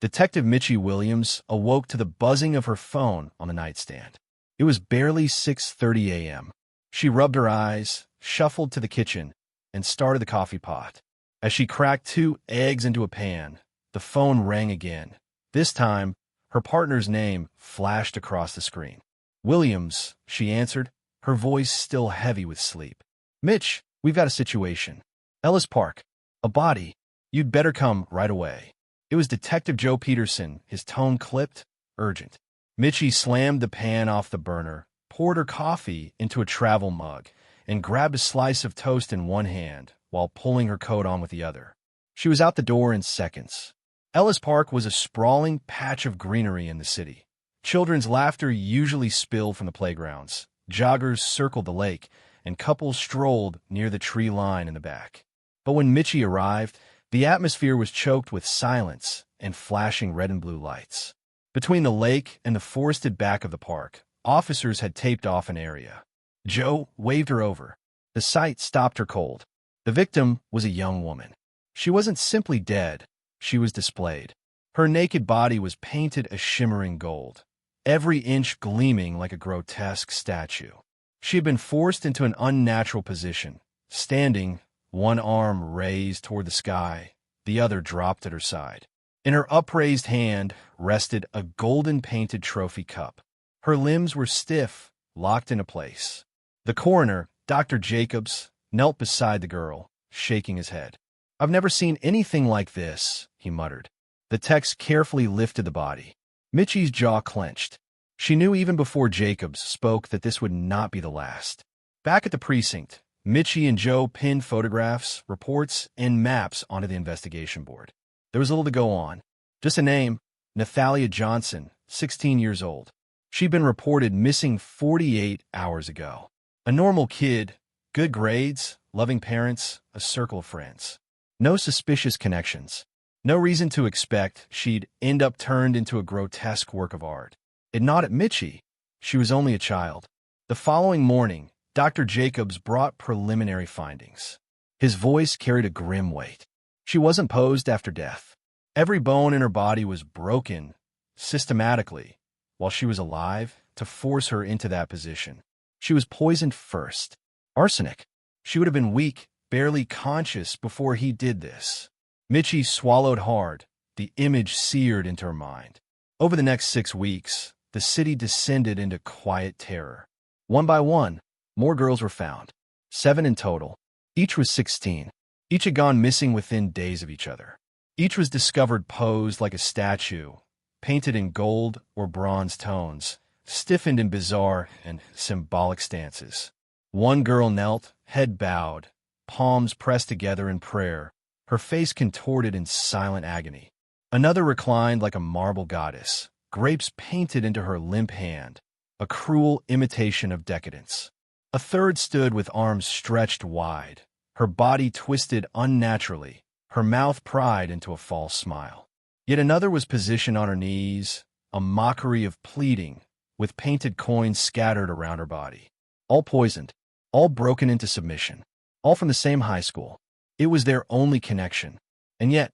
Detective Mitchie Williams awoke to the buzzing of her phone on the nightstand. It was barely 6:30 a.m. She rubbed her eyes, shuffled to the kitchen, and started the coffee pot. As she cracked 2 eggs into a pan, the phone rang again. This time, her partner's name flashed across the screen. "Williams," she answered, her voice still heavy with sleep. "Mitch, we've got a situation. Ellis Park. A body. You'd better come right away." It was Detective Joe Peterson, his tone clipped, urgent. Mitchie slammed the pan off the burner, poured her coffee into a travel mug, and grabbed a slice of toast in one hand while pulling her coat on with the other. She was out the door in seconds. Ellis Park was a sprawling patch of greenery in the city. Children's laughter usually spilled from the playgrounds. Joggers circled the lake, and couples strolled near the tree line in the back. But when Mitchie arrived, the atmosphere was choked with silence and flashing red and blue lights. Between the lake and the forested back of the park, officers had taped off an area. Joe waved her over. The sight stopped her cold. The victim was a young woman. She wasn't simply dead. She was displayed. Her naked body was painted a shimmering gold, every inch gleaming like a grotesque statue. She had been forced into an unnatural position, standing, one arm raised toward the sky, the other dropped at her side. In her upraised hand rested a golden-painted trophy cup. Her limbs were stiff, locked into place. The coroner, Dr. Jacobs, knelt beside the girl, shaking his head. "I've never seen anything like this," he muttered. The text carefully lifted the body. Mitchie's jaw clenched. She knew even before Jacobs spoke that this would not be the last. Back at the precinct, Mitchie and Joe pinned photographs, reports, and maps onto the investigation board. There was little to go on. Just a name, Nathalia Johnson, 16 years old. She'd been reported missing 48 hours ago. A normal kid, good grades, loving parents, a circle of friends. No suspicious connections. No reason to expect she'd end up turned into a grotesque work of art. It gnawed at Mitchie. She was only a child. The following morning, Dr. Jacobs brought preliminary findings. His voice carried a grim weight. She wasn't posed after death. Every bone in her body was broken, systematically, while she was alive, to force her into that position. She was poisoned first. Arsenic. She would have been weak, barely conscious before he did this. Mitchie swallowed hard, the image seared into her mind. Over the next 6 weeks, the city descended into quiet terror. One by one, more girls were found. 7 in total. Each was 16. Each had gone missing within days of each other. Each was discovered posed like a statue, painted in gold or bronze tones, stiffened in bizarre and symbolic stances. One girl knelt, head bowed, palms pressed together in prayer, her face contorted in silent agony. Another reclined like a marble goddess, grapes painted into her limp hand, a cruel imitation of decadence. A third stood with arms stretched wide, her body twisted unnaturally, her mouth pried into a false smile. Yet another was positioned on her knees, a mockery of pleading, with painted coins scattered around her body. All poisoned, all broken into submission, all from the same high school. It was their only connection. And yet,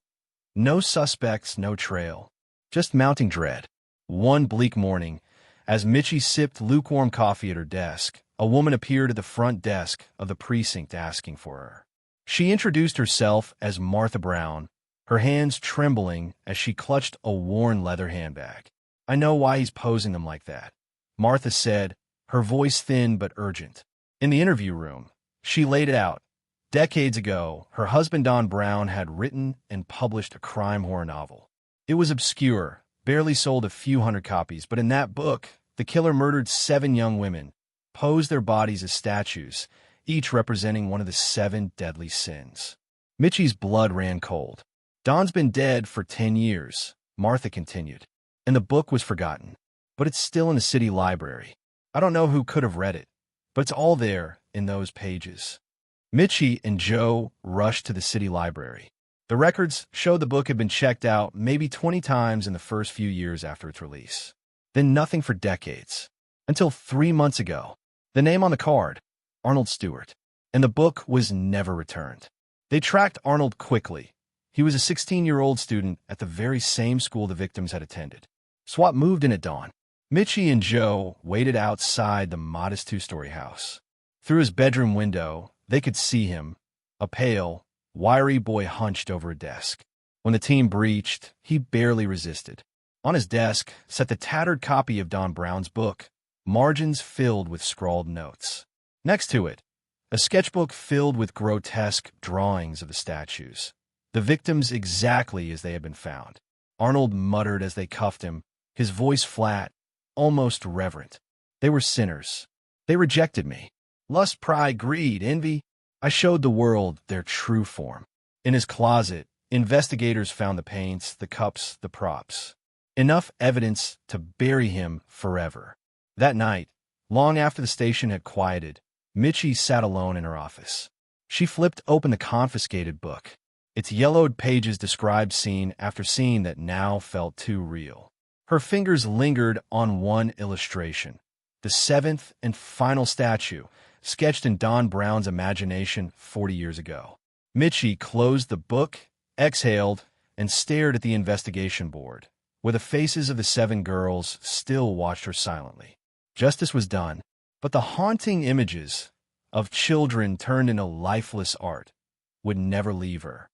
no suspects, no trail, just mounting dread. One bleak morning, as Mitchie sipped lukewarm coffee at her desk, a woman appeared at the front desk of the precinct asking for her. She introduced herself as Martha Brown, her hands trembling as she clutched a worn leather handbag. "I know why he's posing them like that," Martha said, her voice thin but urgent. In the interview room, she laid it out. Decades ago, her husband Don Brown had written and published a crime horror novel. It was obscure, barely sold a few hundred copies, but in that book, the killer murdered 7 young women, posed their bodies as statues, each representing one of the 7 deadly sins. Mitchie's blood ran cold. "Don's been dead for 10 years, Martha continued, and the book was forgotten. But it's still in the city library. I don't know who could have read it, but it's all there in those pages." Mitchie and Joe rushed to the city library. The records showed the book had been checked out maybe 20 times in the first few years after its release. Then nothing for decades. Until 3 months ago. The name on the card, Arnold Stewart. And the book was never returned. They tracked Arnold quickly. He was a 16-year-old student at the very same school the victims had attended. SWAT moved in at dawn. Mitchie and Joe waited outside the modest two-story house. Through his bedroom window, they could see him, a pale, wiry boy hunched over a desk. When the team breached, he barely resisted. On his desk sat the tattered copy of Don Brown's book, margins filled with scrawled notes. Next to it, a sketchbook filled with grotesque drawings of the statues, the victims exactly as they had been found. Arnold muttered as they cuffed him, his voice flat, almost reverent. They were sinners. They rejected me. Lust, pride, greed, envy. I showed the world their true form. In his closet, investigators found the paints, the cups, the props. Enough evidence to bury him forever. That night, long after the station had quieted, Mitchie sat alone in her office. She flipped open the confiscated book. Its yellowed pages described scene after scene that now felt too real. Her fingers lingered on one illustration, the seventh and final statue, sketched in Don Brown's imagination 40 years ago. Mitchie closed the book, exhaled, and stared at the investigation board, where the faces of the 7 girls still watched her silently. Justice was done, but the haunting images of children turned into lifeless art would never leave her.